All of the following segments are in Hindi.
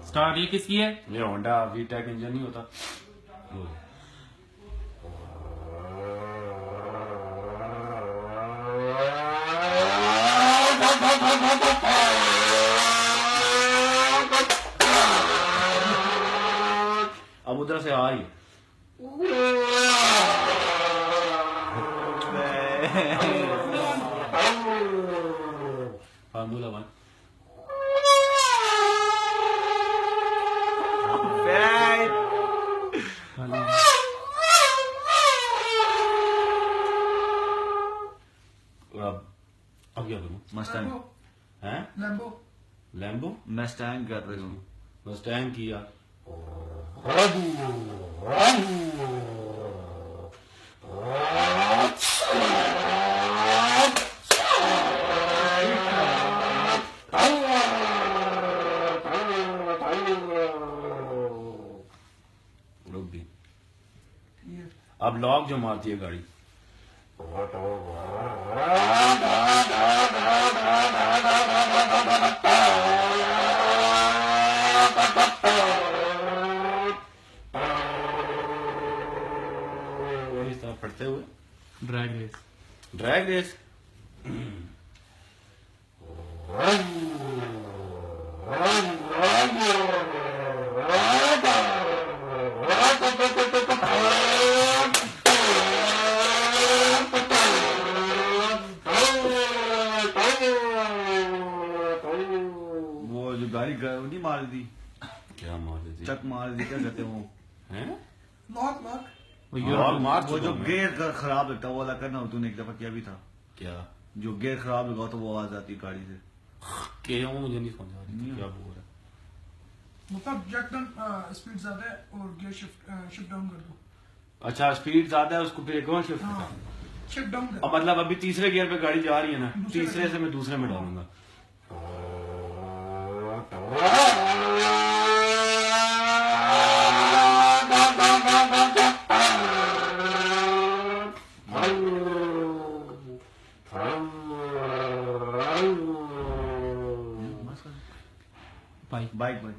स्टार्ट। ये किसकी है? ये होंडा वीटेक इंजन नहीं होता। अब उधर से आ रही है। Formula one. अब क्या करूं? मस्टैंग हैं? लैम्बो। लैम्बो मस्टैंग कर रही हूँ। मस्टैंग किया। रुक गई। अब लॉक जो मारती है गाड़ी। इस तरह फटते हुए ड्रैग रेस। Drag race. वो जो गाड़ी नहीं मार दी, क्या मार देती? चक मार दी, क्या कहते हैं वो? हैं? Lock lock. लॉक मार वो जो चुका मैं। गेयर खराब लगता है वो वाला करना, तूने एक दफा किया भी था। क्या जो गेयर खराब लगा तो वो आवाज आती है गाड़ी से। क्या हूँ मुझे नहीं समझ आ रही क्या बोल रहा है। मतलब जैक स्पीड ज्यादा है और गियर शिफ्ट डाउन कर दो। अच्छा स्पीड ज्यादा है उसको फिर एक और शिफ्ट हाँ शिफ्ट डाउन कर। अब मतलब अभी तीसरे गियर पे गाड़ी जा रही है ना, दूसरे तीसरे में। से मैं दूसरे में डालूंगा। बाइक। बाइक बाइक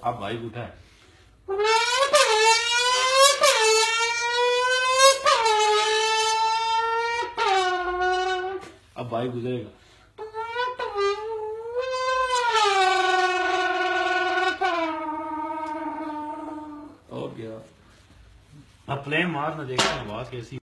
अब बाइक उठा है। अब बाइक गुजरेगा। और क्या? अब प्लेन मार ना, देखते हैं आवाज कैसी।